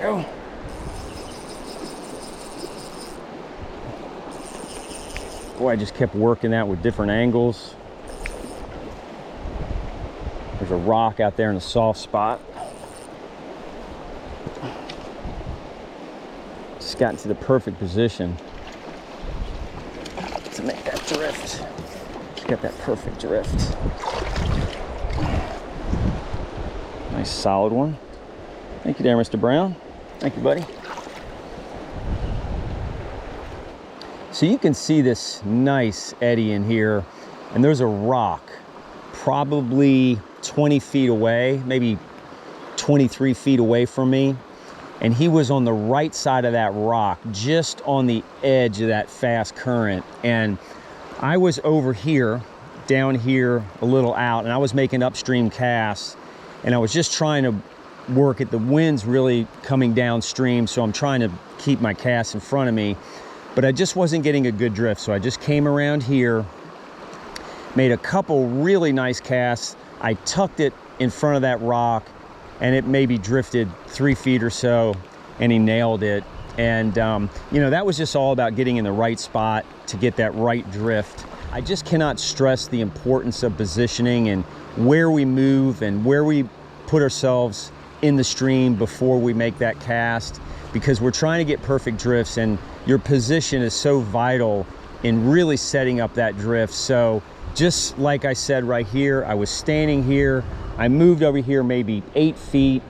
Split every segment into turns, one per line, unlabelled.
go. Boy, I just kept working that with different angles. There's a rock out there in a soft spot. Just got into the perfect position to make that drift. Just got that perfect drift. Nice solid one. Thank you there, Mr. Brown. Thank you, buddy. So you can see this nice eddy in here, and there's a rock probably 20 feet away, maybe 23 feet away from me. And he was on the right side of that rock, just on the edge of that fast current. And I was over here, down here, a little out, and I was making upstream casts, and I was just trying to work it. The wind's really coming downstream, so I'm trying to keep my cast in front of me, but I just wasn't getting a good drift. So I just came around here, made a couple really nice casts. I tucked it in front of that rock, and it maybe drifted 3 feet or so, and he nailed it. And you know, that was just all about getting in the right spot to get that right drift. I just cannot stress the importance of positioning and where we move and where we put ourselves in the stream before we make that cast, because we're trying to get perfect drifts, and your position is so vital in really setting up that drift. So just like I said right here, I was standing here, I moved over here maybe 8 feet,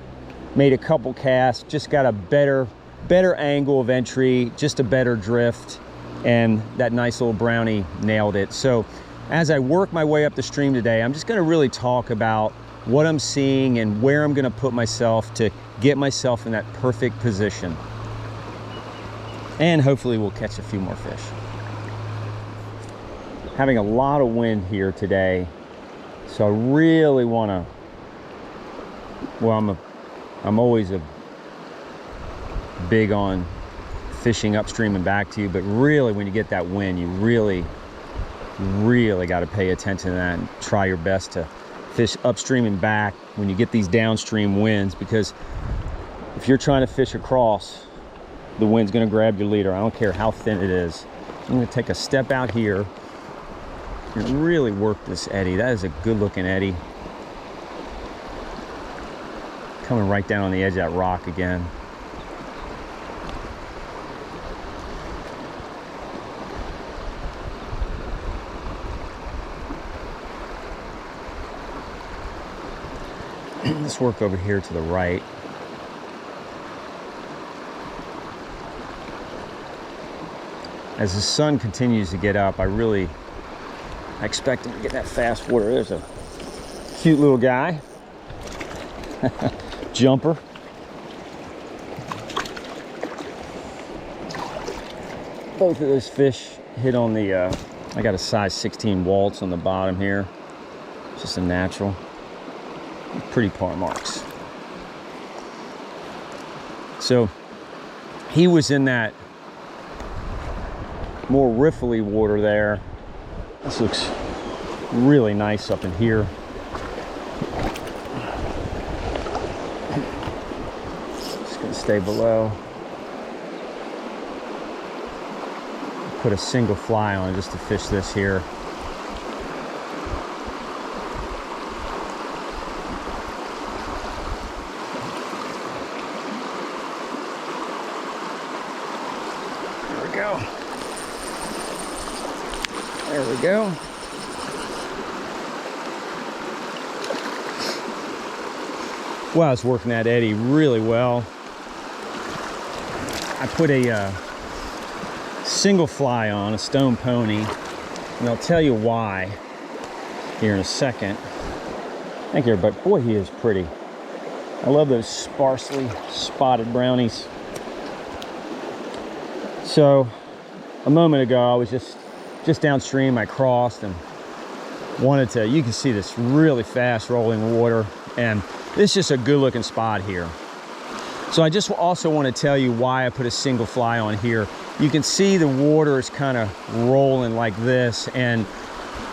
made a couple casts, just got a better angle of entry, just a better drift, and that nice little brownie nailed it. So as I work my way up the stream today, I'm just gonna really talk about what I'm seeing and where I'm gonna put myself to get myself in that perfect position. And hopefully we'll catch a few more fish. Having a lot of wind here today, so I really wanna, well, I'm always big on fishing upstream and back to you, but really when you get that wind, you really got to pay attention to that and try your best to fish upstream and back when you get these downstream winds, because if you're trying to fish across, the wind's going to grab your leader. I don't care how thin it is. I'm going to take a step out here and really work this eddy. That is a good looking eddy. Coming right down on the edge of that rock again. Let's work over here to the right. As the sun continues to get up, I expect him to get that fast water. There's a cute little guy. Jumper. Both of those fish hit on the, I got a size 16 Waltz on the bottom here. Just a natural. Pretty par marks. So he was in that more riffly water there. This looks really nice up in here. Just gonna stay below. Put a single fly on just to fish this here. There we go. Well, I was working that eddy really well. I put a single fly on, a stone pony, and I'll tell you why here in a second. Thank you, but boy, he is pretty. I love those sparsely spotted brownies. So a moment ago, I was just downstream. I crossed and wanted to, you can see this really fast rolling water, and this is just a good looking spot here. So I just also want to tell you why I put a single fly on here. You can see the water is kind of rolling like this, and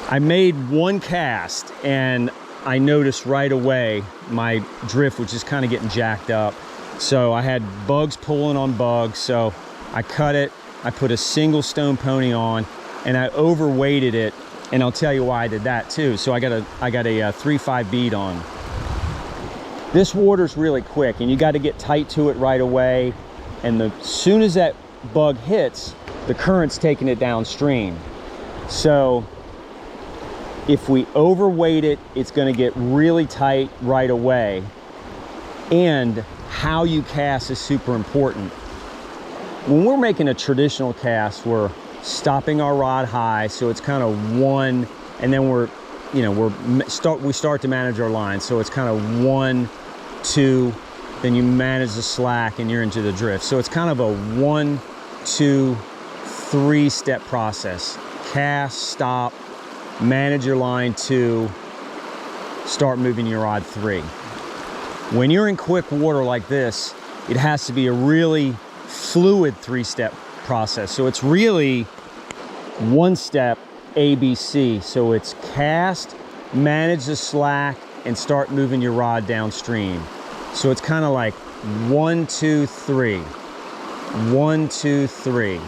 I made one cast and I noticed right away my drift was just kind of getting jacked up. So I had bugs pulling on bugs, so I cut it. I put a single stone pony on, and I overweighted it, and I'll tell you why I did that too. So I got a 3.5 bead on. This water's really quick, and you got to get tight to it right away. And as soon as that bug hits, the current's taking it downstream. So if we overweight it, it's going to get really tight right away. And how you cast is super important. When we're making a traditional cast, we're stopping our rod high, so it's kind of one, and then we start to manage our line, so it's kind of 1, 2, then you manage the slack and you're into the drift. So it's kind of a 1, 2, 3 step process. Cast, stop, manage your line 2, start moving your rod 3. When you're in quick water like this, it has to be a really fluid 3-step process. So it's really 1 step ABC. So it's cast, manage the slack, and start moving your rod downstream. So it's kind of like 1, 2, 3, 1, 2, 3.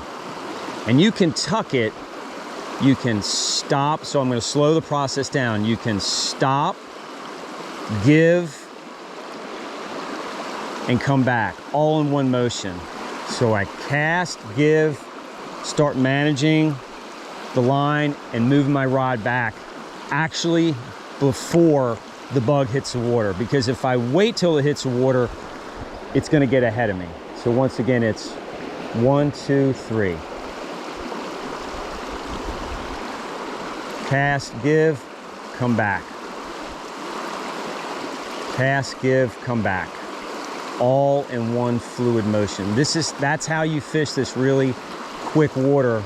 And you can tuck it, you can stop. So I'm going to slow the process down. You can stop, give, and come back, all in one motion. So I cast, give, start managing the line, and moving my rod back, actually before the bug hits the water. Because if I wait till it hits the water, it's gonna get ahead of me. So once again, it's 1, 2, 3. Cast, give, come back. Cast, give, come back. All in one fluid motion. That's how you fish this really quick water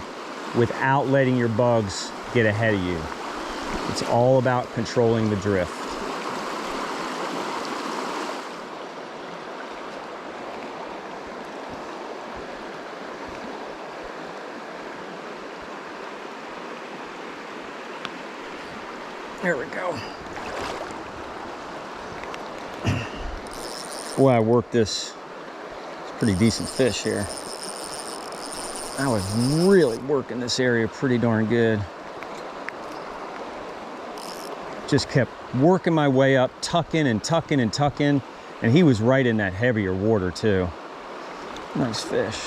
without letting your bugs get ahead of you. It's all about controlling the drift. There we go. Boy, I worked this. It's a pretty decent fish here. I was really working this area pretty darn good. Just kept working my way up, tucking and tucking and tucking, and he was right in that heavier water too. Nice fish.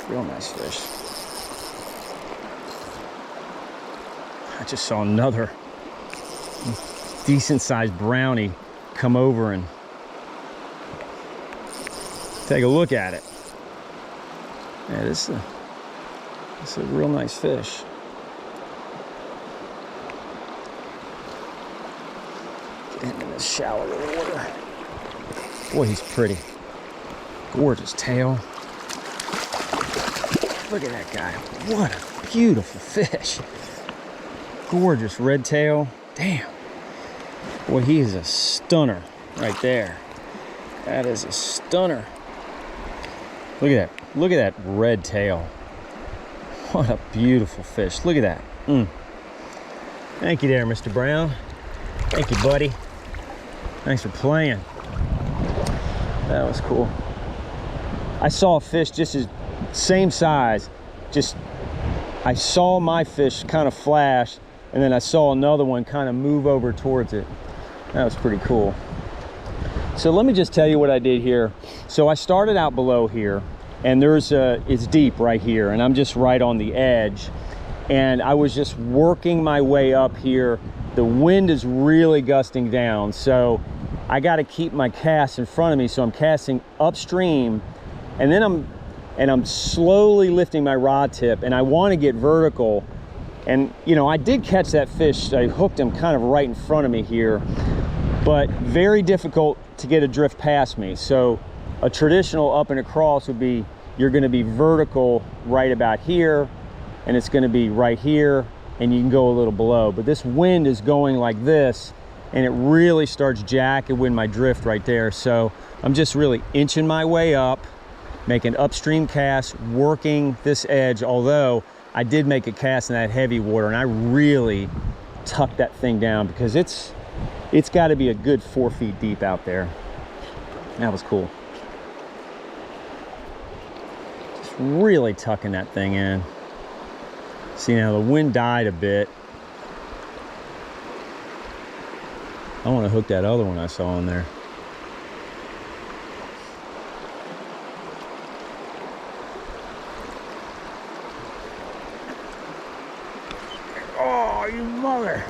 Real nice fish. I just saw another decent sized brownie come over and take a look at it. Yeah, this is a real nice fish. Get him in this shallower water. Boy, he's pretty. Gorgeous tail. Look at that guy. What a beautiful fish. Gorgeous red tail. Damn. Boy, he is a stunner right there. That is a stunner. Look at that. Look at that red tail. What a beautiful fish. Look at that. Thank you there, Mr. Brown. Thank you, buddy. Thanks for playing. That was cool. I saw a fish just as same size. Just, I saw my fish kind of flash, and then I saw another one kind of move over towards it. That was pretty cool. So let me just tell you what I did here. So I started out below here, and it's deep right here, and I'm just right on the edge. And I was just working my way up here. The wind is really gusting down, so I got to keep my cast in front of me. So I'm casting upstream, and then I'm slowly lifting my rod tip, and I want to get vertical. And you know, I did catch that fish. I hooked him kind of right in front of me here, but very difficult to get a drift past me. So a traditional up and across would be, you're going to be vertical right about here, and it's going to be right here, and you can go a little below. But this wind is going like this, and it really starts jacking with my drift right there. So I'm just really inching my way up, making upstream casts, working this edge, although I did make a cast in that heavy water, and I really tuck that thing down because it's got to be a good 4 feet deep out there. That was cool. Just really tucking that thing in. See, now the wind died a bit. I want to hook that other one I saw in there. Oh, you mother.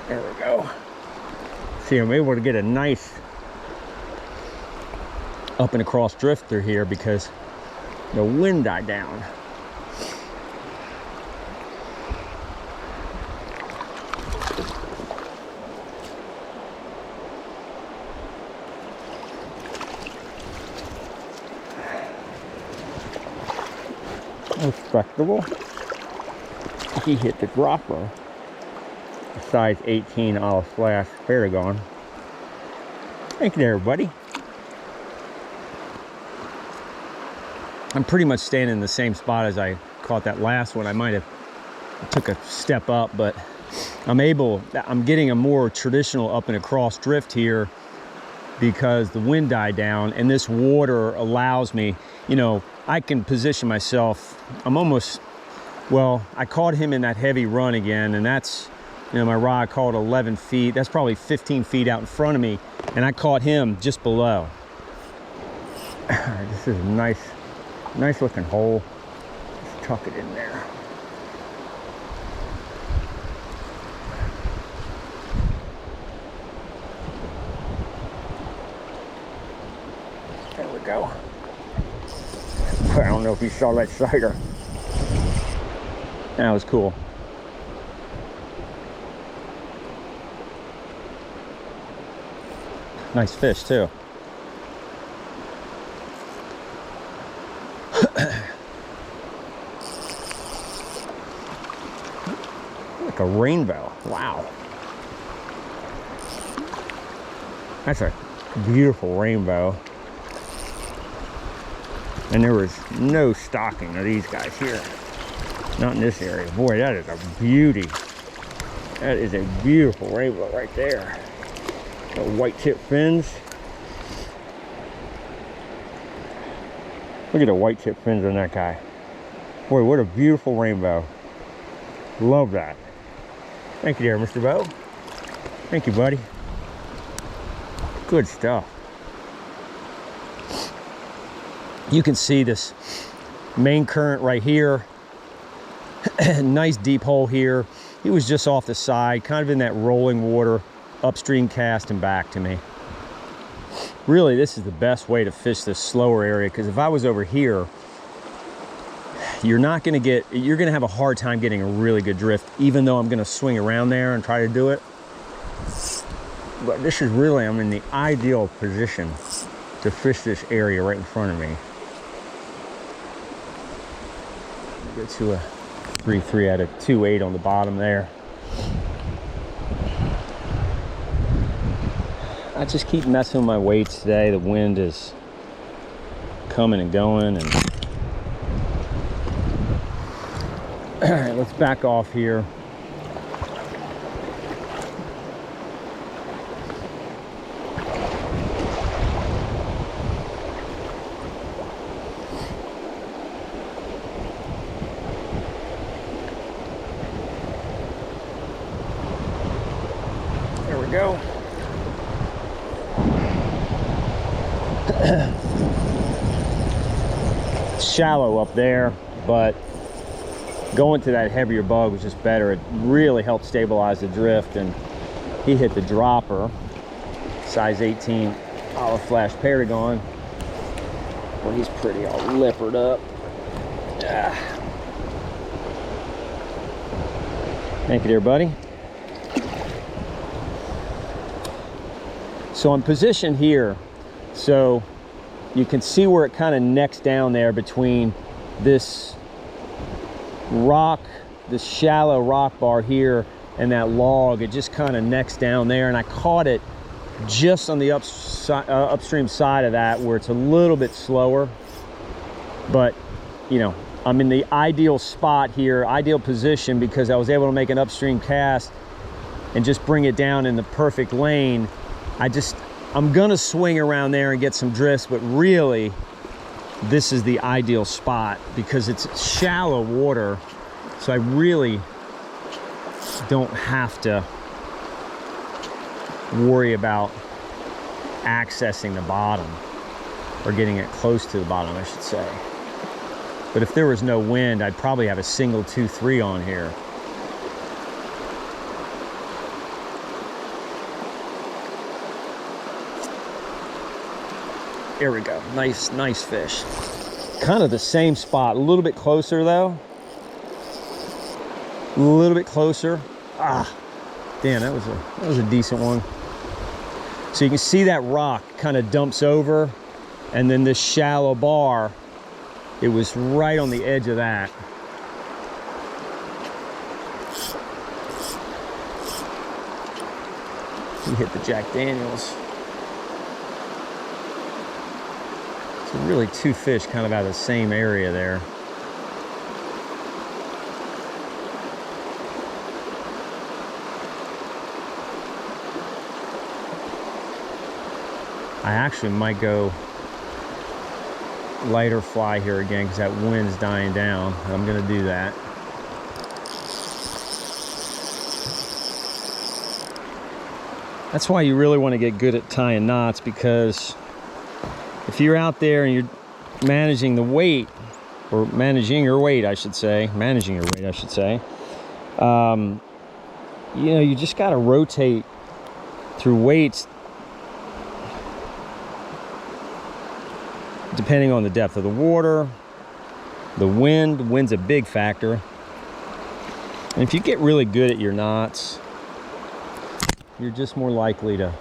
There we go. See, I'm able to get a nice up and across drifter here because the wind died down. Respectable. He hit the dropper. Size 18 Flash Perdigon. Thank you there, buddy. I'm pretty much staying in the same spot as I caught that last one. I might have took a step up, but I'm getting a more traditional up and across drift here because the wind died down and this water allows me, you know, I can position myself. I caught him in that heavy run again, and that's, you know, my rod caught 11 feet. That's probably 15 feet out in front of me, and I caught him just below. This is a nice looking hole. Just tuck it in there. There we go. I don't know if you saw that sighter. That was cool. Nice fish too. Like a rainbow. Wow. That's a beautiful rainbow. And there was no stocking of these guys here. Not in this area. Boy, that is a beauty. That is a beautiful rainbow right there. The white tip fins. Look at the white tip fins on that guy. Boy, what a beautiful rainbow. Love that. Thank you there, Mr. Bo. Thank you, buddy. Good stuff. You can see this main current right here. Nice deep hole here. He was just off the side, kind of in that rolling water, upstream cast and back to me. Really, this is the best way to fish this slower area, because if I was over here, you're going to have a hard time getting a really good drift, even though I'm going to swing around there and try to do it. But this is really, I'm in the ideal position to fish this area right in front of me. Get to a 3.3 out of 2.8 on the bottom there. I just keep messing with my weights today. The wind is coming and going, and all right, let's back off here. There we go. Shallow up there, but going to that heavier bug was just better. It really helped stabilize the drift, and he hit the dropper, size 18 Flash Perdigon. Well, he's pretty all lippered up. Thank you there, buddy. So I'm positioned here. So you can see where it kind of necks down there between this rock, this shallow rock bar here, and that log. It just kind of necks down there, and I caught it just on the upstream side of that, where it's a little bit slower. But you know, I'm in the ideal spot here, ideal position, because I was able to make an upstream cast and just bring it down in the perfect lane. I'm gonna swing around there and get some drifts, but really this is the ideal spot because it's shallow water, so I really don't have to worry about accessing the bottom, or getting it close to the bottom, I should say. But if there was no wind, I'd probably have a single 2-3 on here. Here we go. Nice fish. Kind of the same spot, a little bit closer though. A little bit closer. Ah, damn, that was a decent one. So you can see that rock kind of dumps over, and then this shallow bar, it was right on the edge of that. He hit the Jack Daniels. So really two fish kind of out of the same area there. I actually might go lighter fly here again because that wind's dying down. I'm gonna do that. That's why you really want to get good at tying knots, because if you're out there and you're managing the weight, or managing your weight, I should say, you know, you just got to rotate through weights depending on the depth of the water, the wind. The wind's a big factor. And if you get really good at your knots, you're just more likely to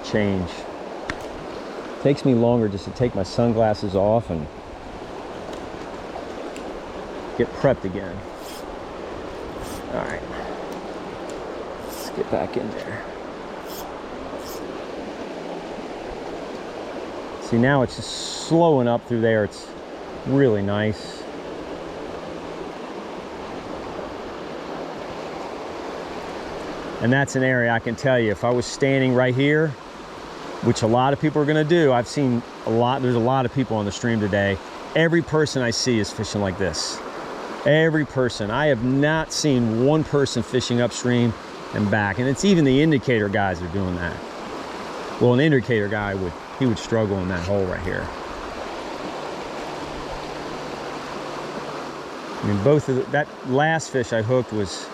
change. It takes me longer just to take my sunglasses off and get prepped again. All right, let's get back in there. See, now it's just slowing up through there. It's really nice. And that's an area I can tell you, if I was standing right here, which a lot of people are gonna do, I've seen there's a lot of people on the stream today. Every person I see is fishing like this. Every person. I have not seen one person fishing upstream and back. And it's even the indicator guys are doing that. Well, an indicator guy would struggle in that hole right here. I mean, that last fish I hooked was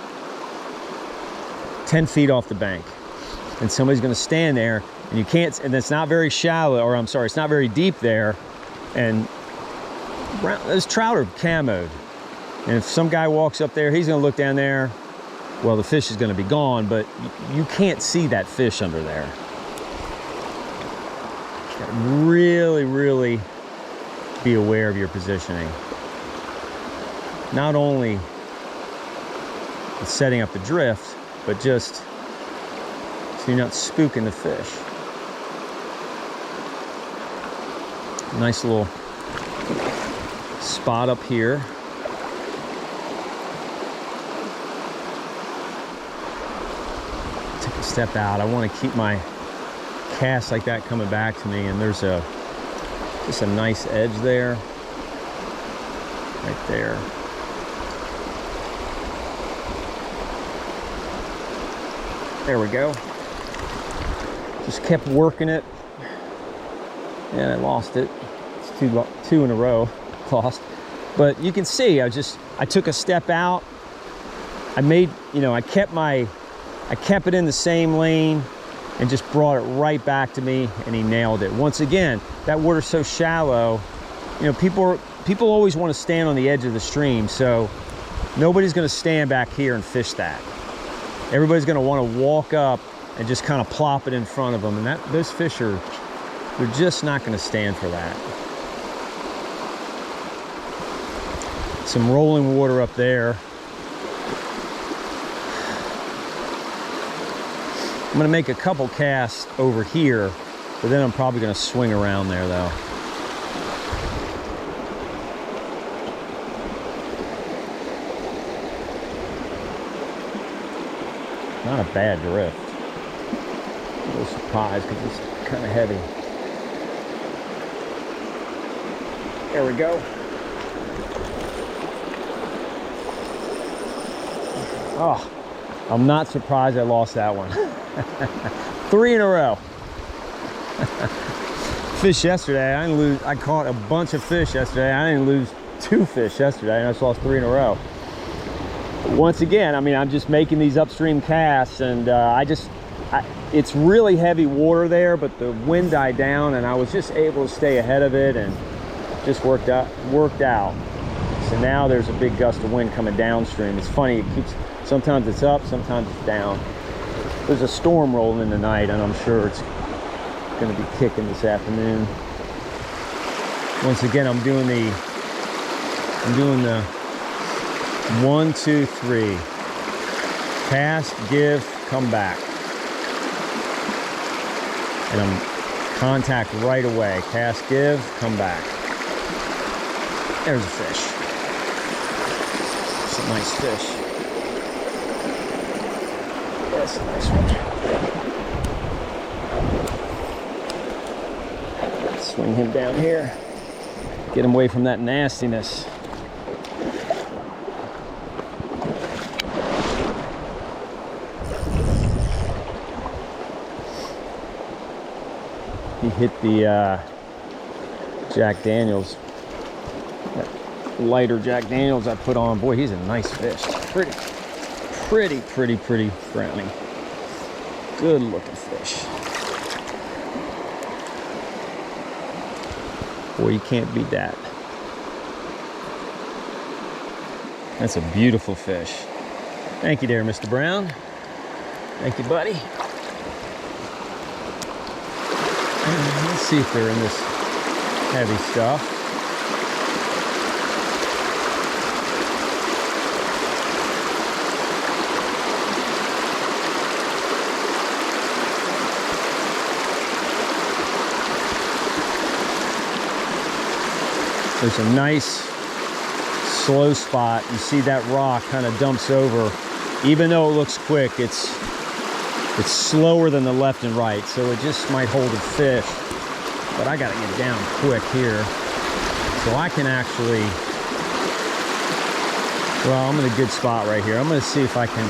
10 feet off the bank, and somebody's going to stand there, and you can't, and it's not very shallow, or I'm sorry, it's not very deep there, and those trout are camoed, and if some guy walks up there, he's going to look down there. Well, the fish is going to be gone, but you can't see that fish under there. Really be aware of your positioning. Not only setting up the drift, but just so you're not spooking the fish. Nice little spot up here. Take a step out. I want to keep my cast like that coming back to me, and there's just a nice edge there, right there. There we go. Just kept working it, and I lost it. It's two in a row lost. But you can see, I took a step out. I kept it in the same lane and just brought it right back to me, and he nailed it. Once again, that water's so shallow, you know, people always want to stand on the edge of the stream, so nobody's going to stand back here and fish that. Everybody's going to want to walk up and just kind of plop it in front of them, and those fish are They're just not going to stand for that. Some rolling water up there. I'm going to make a couple casts over here, but then I'm probably going to swing around there though. Not a bad drift. A little surprised because it's kind of heavy. There we go. Oh, I'm not surprised I lost that one. 3 in a row. Fish yesterday, I didn't lose. I caught a bunch of fish yesterday. I didn't lose 2 fish yesterday, and I just lost 3 in a row. Once again, I mean, I'm just making these upstream casts, and it's really heavy water there, but the wind died down, and I was just able to stay ahead of it, and just worked out. So now there's a big gust of wind coming downstream. It's funny, it keeps, sometimes it's up, sometimes it's down. There's a storm rolling in tonight, and I'm sure it's going to be kicking this afternoon. Once again, I'm doing the 1, 2, 3. Cast, give, come back. And I'm contact right away. Cast, give, come back. There's a fish. It's a nice fish. That's a nice one. Swing him down here. Get him away from that nastiness. He hit the Jack Daniels. That lighter Jack Daniels I put on. Boy, he's a nice fish. Pretty brownie. Good looking fish. Boy, you can't beat that. That's a beautiful fish. Thank you there, Mr. Brown. Thank you, buddy. Let's see if they're in this heavy stuff. There's a nice slow spot. You see that rock kind of dumps over. Even though it looks quick, it's slower than the left and right, so it just might hold a fish. But I gotta get down quick here. So I can actually, well, I'm in a good spot right here. I'm gonna see if I can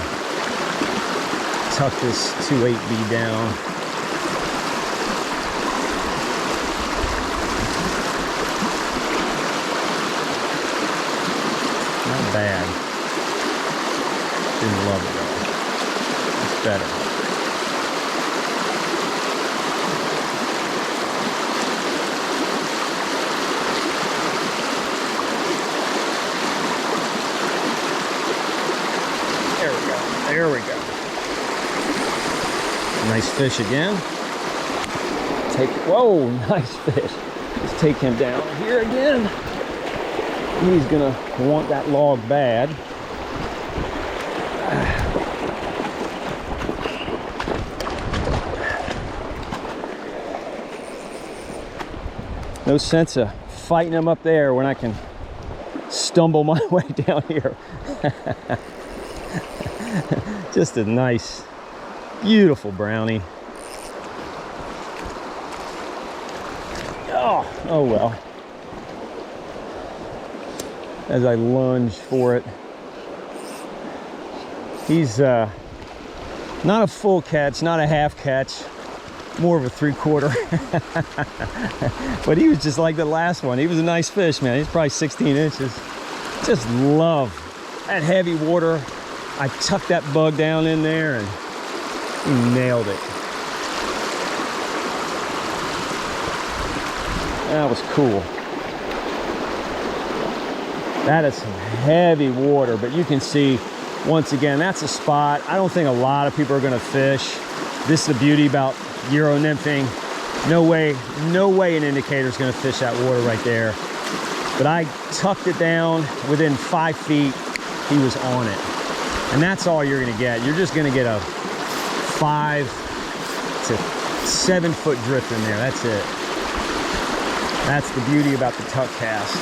tuck this 2.8B down. Not bad. Didn't love it though. It's better. There we go. Nice fish again. Whoa, nice fish. Let's take him down here again. He's gonna want that log bad. No sense of fighting him up there when I can stumble my way down here. Just a nice, beautiful brownie. Oh well. As I lunge for it. He's not a full catch, not a half catch, more of a 3/4. But he was just like the last one. He was a nice fish, man. He's probably 16 inches. Just love that heavy water. I tucked that bug down in there and he nailed it. That was cool. That is some heavy water, but you can see, once again, that's a spot I don't think a lot of people are gonna fish. This is the beauty about Euro Nymphing. No way an indicator's gonna fish that water right there. But I tucked it down within 5 feet, he was on it. And that's all you're gonna get. You're just gonna get a 5 to 7 foot drift in there, that's it. That's the beauty about the tuck cast.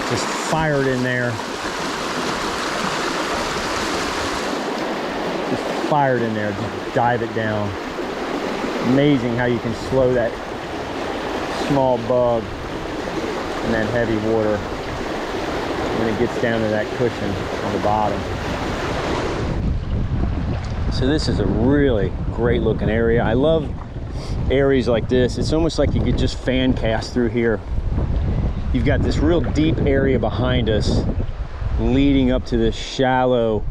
Just fire it in there. Just fire it in there, just dive it down. Amazing how you can slow that small bug in that heavy water when it gets down to that cushion on the bottom. So this is a really great looking area. I love areas like this. It's almost like you could just fan cast through here. You've got this real deep area behind us leading up to this shallow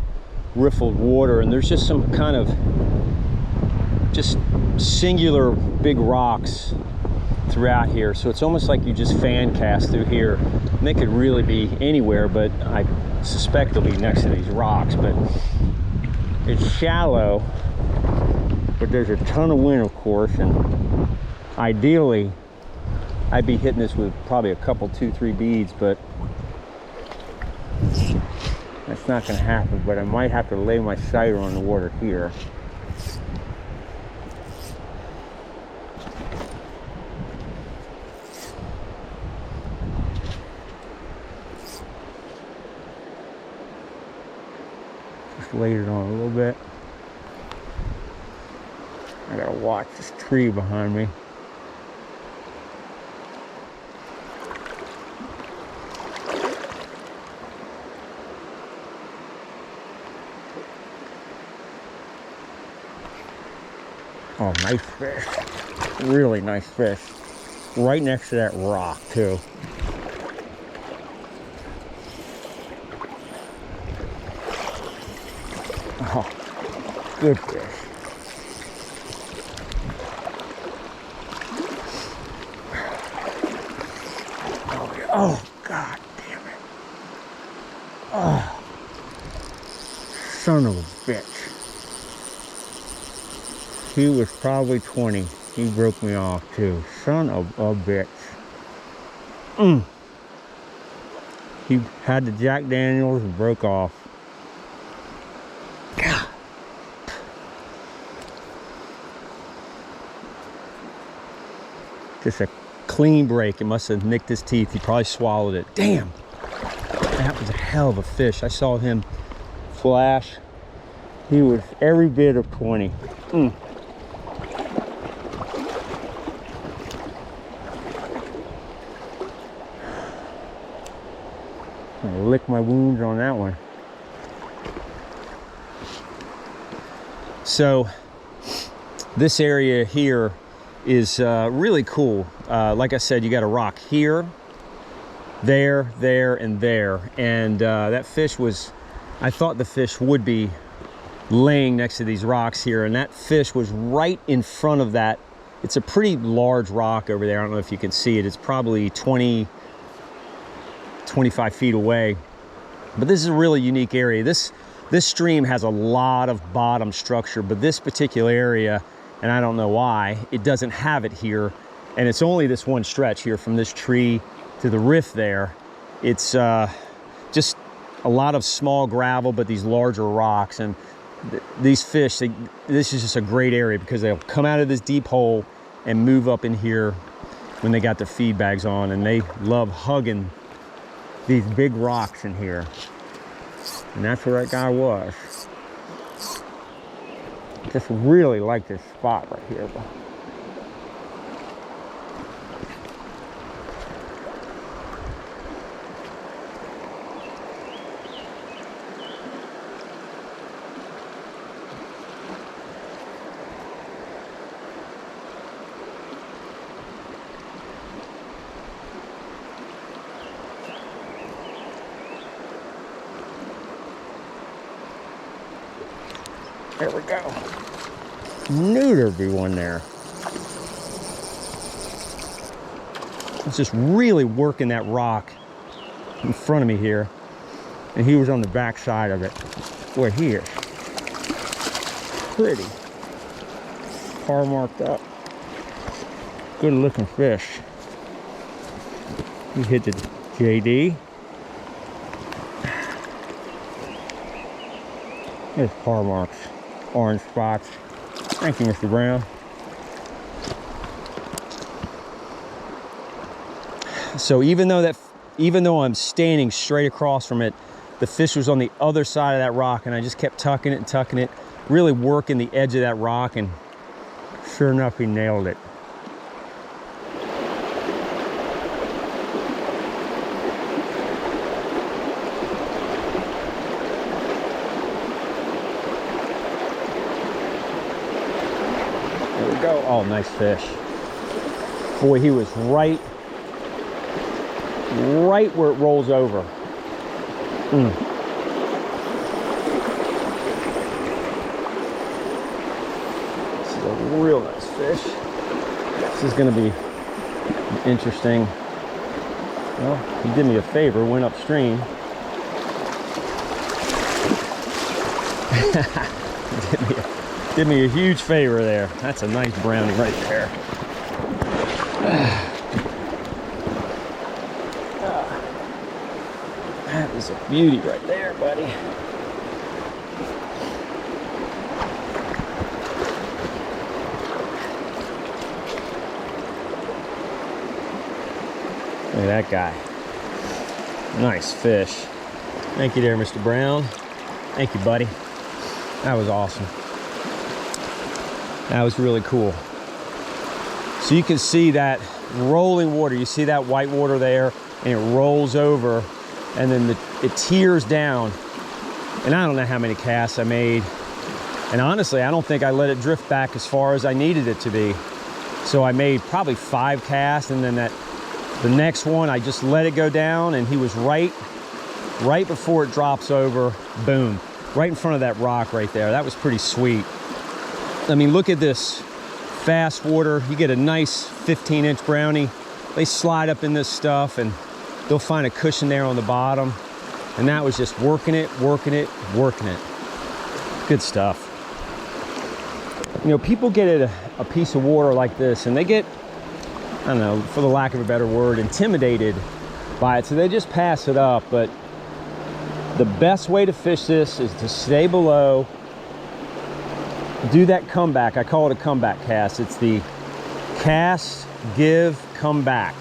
riffled water, and there's just some kind of just singular big rocks throughout here. So it's almost like you just fan cast through here, and they could really be anywhere, but I suspect they'll be next to these rocks. But it's shallow, but there's a ton of wind, of course, and ideally I'd be hitting this with probably a couple 2-3 beads, but that's not going to happen. But I might have to lay my sighter on the water here. Just laid it on a little bit. I gotta watch this tree behind me. Oh, nice fish. Really nice fish. Right next to that rock, too. Oh, good fish. Oh, God damn it. Oh, son of a bitch. He was probably 20. He broke me off too. Son of a bitch. He had the Jack Daniels and broke off. God. Just a clean break. It must have nicked his teeth. He probably swallowed it. Damn. That was a hell of a fish. I saw him flash. He was every bit of 20. I'm gonna lick my wounds on that one. So this area here is really cool. Like I said, you got a rock here, there, and there. And that fish was, I thought the fish would be laying next to these rocks here, and that fish was right in front of that. It's a pretty large rock over there. I don't know if you can see it. It's probably 25 feet away. But this is a really unique area. This stream has a lot of bottom structure, but this particular area, and I don't know why, it doesn't have it here. And it's only this one stretch here from this tree to the riff there. It's just a lot of small gravel, but these larger rocks. And these fish, this is just a great area because they'll come out of this deep hole and move up in here when they got their feed bags on, and they love hugging these big rocks in here. And that's where that guy was. Just really like this spot right here. There we go. Knew there'd be one there. It's just really working that rock in front of me here. And he was on the back side of it. Boy, he is pretty. car marked up. Good looking fish. He hit the JD. There's car marks, orange spots. Thank you, Mr. Brown. So even though I'm standing straight across from it, the fish was on the other side of that rock, and I just kept tucking it, really working the edge of that rock, and sure enough, he nailed it. There we go. Oh, nice fish. Boy, he was right where it rolls over. This is a real nice fish. This is going to be interesting. Well, he did me a favor, went upstream. did me a huge favor there. That's a nice brownie right there. That is a beauty right there, buddy. Look at that guy. Nice fish. Thank you there, Mr. Brown. Thank you, buddy. That was awesome. That was really cool. So you can see that rolling water. You see that white water there, and it rolls over, and then it tears down. And I don't know how many casts I made. And honestly, I don't think I let it drift back as far as I needed it to be. So I made probably 5 casts, and then the next one, I just let it go down, and he was right before it drops over, boom, right in front of that rock right there. That was pretty sweet. I mean, look at this fast water. You get a nice 15-inch brownie. They slide up in this stuff, and they'll find a cushion there on the bottom. And that was just working it. Good stuff. You know, people get a piece of water like this, and they get, I don't know, for the lack of a better word, intimidated by it. So they just pass it up. But the best way to fish this is to stay below, do that comeback. I call it a comeback cast. It's the cast, give, come back.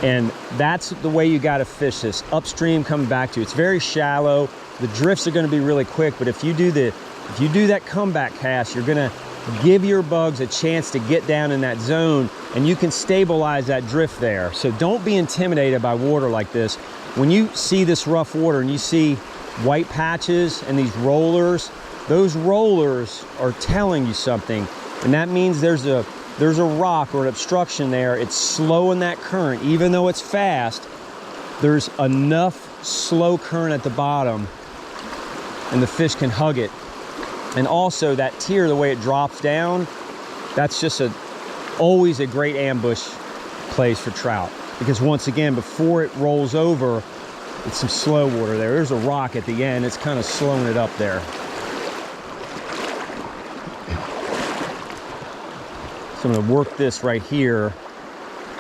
And that's the way you got to fish this. Upstream, coming back to you. It's very shallow. The drifts are going to be really quick, but if you do that comeback cast, you're going to give your bugs a chance to get down in that zone, and you can stabilize that drift there. So don't be intimidated by water like this. When you see this rough water and you see white patches and these rollers, those rollers are telling you something, and that means there's a rock or an obstruction there. It's slowing that current. Even though it's fast, there's enough slow current at the bottom, and the fish can hug it. And also that tier, the way it drops down, that's just always a great ambush place for trout. Because once again, before it rolls over, it's some slow water there. There's a rock at the end. It's kind of slowing it up there. So I'm going to work this right here.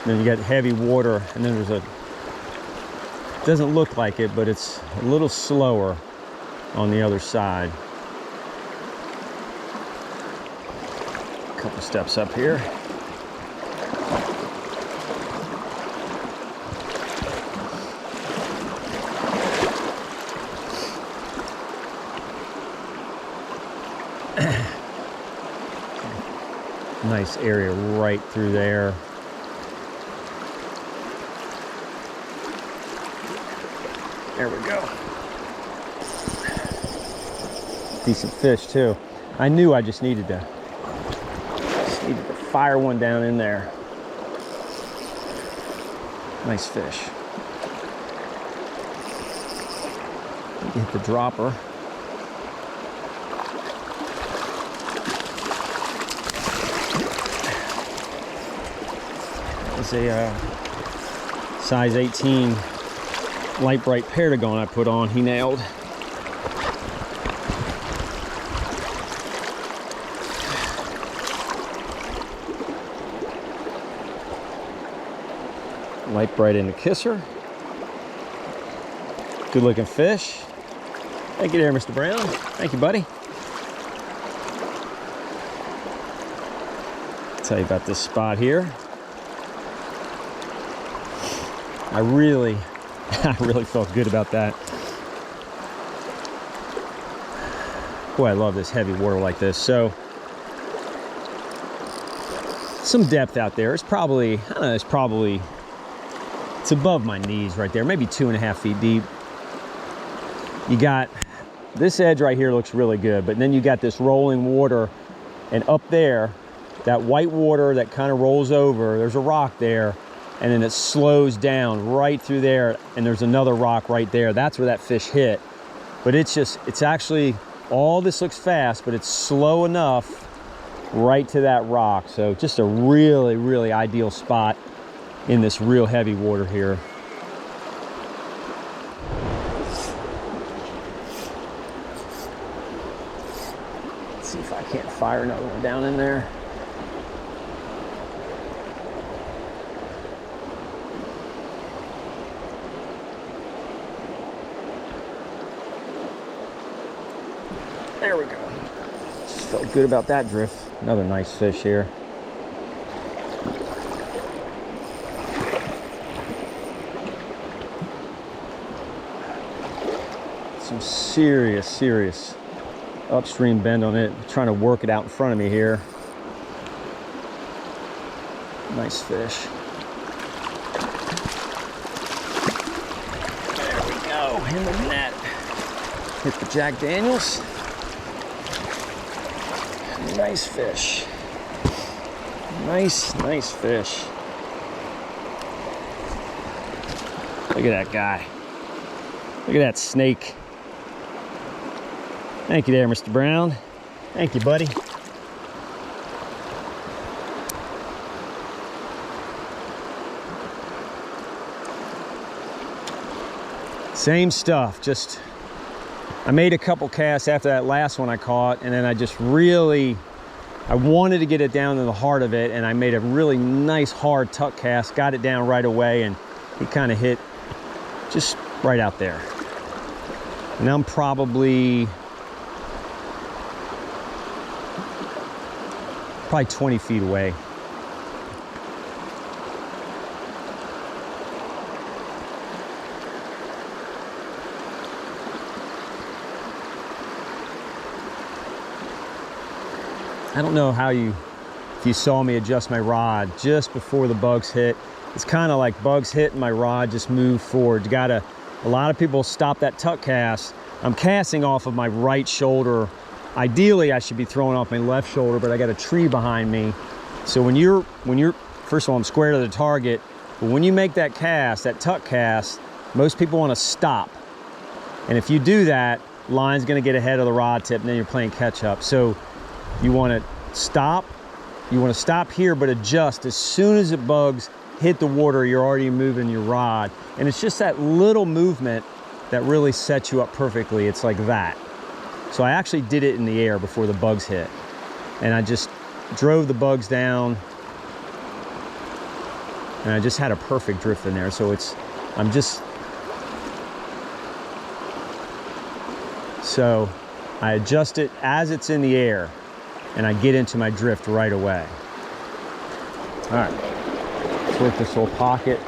Then you got heavy water, and then there's it doesn't look like it, but it's a little slower on the other side. A couple steps up here. Nice area right through there. There we go. Decent fish too. I knew I just needed to fire one down in there. Nice fish. Hit the dropper. It's a size 18 light bright Perdigon I put on. He nailed. Light braided and kisser. Good looking fish. Thank you there, Mr. Brown. Thank you, buddy. I'll tell you about this spot here. I really felt good about that. Boy, I love this heavy water like this. So, some depth out there. It's probably, I don't know, it's above my knees right there, maybe 2.5 feet deep. You got this edge right here looks really good, but then you got this rolling water, and up there, that white water that kind of rolls over, there's a rock there, and then it slows down right through there, and there's another rock right there. That's where that fish hit. But it's actually, all this looks fast, but it's slow enough right to that rock. So just a really, really ideal spot in this real heavy water here. Let's see if I can't fire another one down in there. There we go. Felt good about that drift. Another nice fish here. Some serious upstream bend on it. I'm trying to work it out in front of me here. Nice fish. There we go. In the net. Hit the Jack Daniels. Nice fish. Nice fish. Look at that guy. Look at that snake. Thank you there, Mr. Brown. Thank you, buddy. Same stuff, just I made a couple casts after that last one I caught, and then I just really, I wanted to get it down to the heart of it, and I made a really nice hard tuck cast, got it down right away, and he kind of hit just right out there. And I'm probably 20 feet away. I don't know if you saw me adjust my rod just before the bugs hit. It's kind of like bugs hit and my rod just moved forward. A lot of people stop that tuck cast. I'm casting off of my right shoulder. Ideally, I should be throwing off my left shoulder, but I got a tree behind me. So when you're, first of all, I'm square to the target, but when you make that cast, that tuck cast, most people want to stop. And if you do that, line's gonna get ahead of the rod tip, and then you're playing catch up. So you want to stop. You want to stop here, but adjust. As soon as the bugs hit the water, you're already moving your rod. And it's just that little movement that really sets you up perfectly. It's like that. So I actually did it in the air before the bugs hit. And I just drove the bugs down. And I just had a perfect drift in there. So so I adjust it as it's in the air, and I get into my drift right away. All right, let's work this little pocket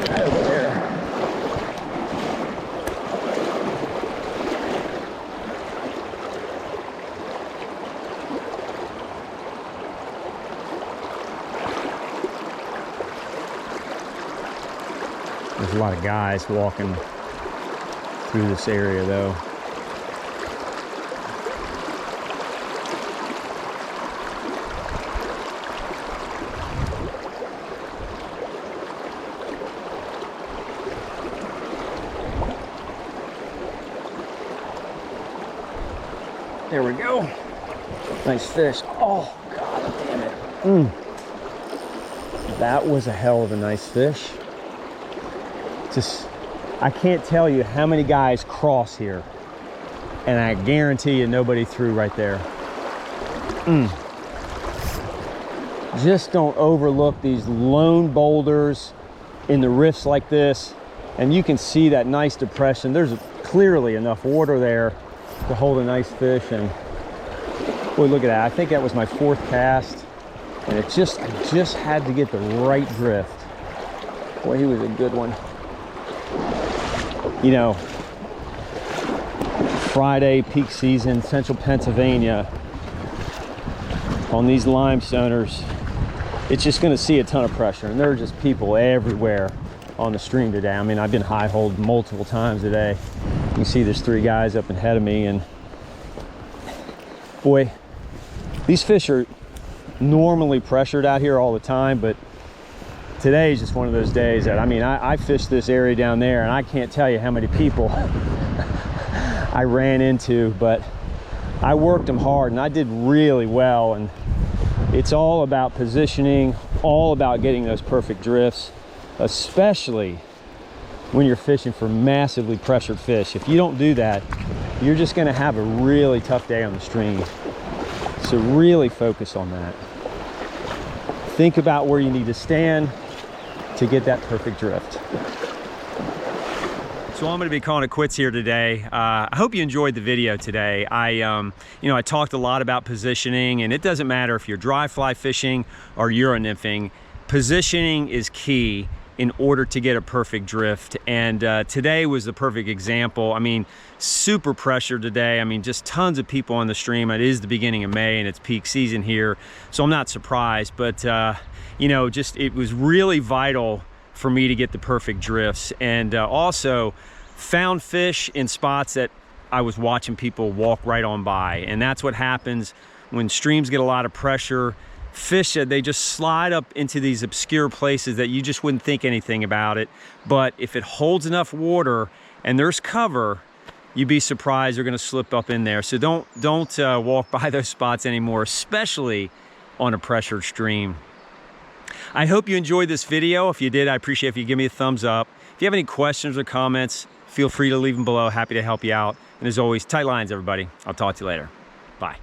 right over there. There's a lot of guys walking through this area though. There we go. Nice fish. Oh, God damn it. That was a hell of a nice fish. Just, I can't tell you how many guys cross here. And I guarantee you nobody threw right there. Just don't overlook these lone boulders in the rifts like this, and you can see that nice depression. There's clearly enough water there to hold a nice fish. And boy, look at that. I think that was my 4th cast, and I just had to get the right drift. Boy, he was a good one. You know, Friday, peak season, central Pennsylvania, on these limestoners, it's just going to see a ton of pressure, and there are just people everywhere on the stream today. I mean, I've been high-holed multiple times today. You can see there's 3 guys up ahead of me, and boy, these fish are normally pressured out here all the time, but today is just one of those days that, I mean, I fished this area down there, and I can't tell you how many people I ran into, but I worked them hard, and I did really well. And it's all about positioning, all about getting those perfect drifts, especially when you're fishing for massively pressured fish. If you don't do that, you're just going to have a really tough day on the stream. So really focus on that. Think about where you need to stand to get that perfect drift. So I'm going to be calling it quits here today. I hope you enjoyed the video today. I talked a lot about positioning, and it doesn't matter if you're dry fly fishing or Euro nymphing. Positioning is key in order to get a perfect drift, and today was the perfect example. I mean, super pressure today. I mean, just tons of people on the stream. It is the beginning of May, and it's peak season here, so I'm not surprised. But it was really vital for me to get the perfect drifts, and also found fish in spots that I was watching people walk right on by. And that's what happens when streams get a lot of pressure. Fish, they just slide up into these obscure places that you just wouldn't think anything about it. But if it holds enough water and there's cover, you'd be surprised they're going to slip up in there. So don't walk by those spots anymore, especially on a pressured stream. I hope you enjoyed this video. If you did, I appreciate if you give me a thumbs up. If you have any questions or comments, feel free to leave them below. Happy to help you out. And as always, tight lines, everybody. I'll talk to you later. Bye.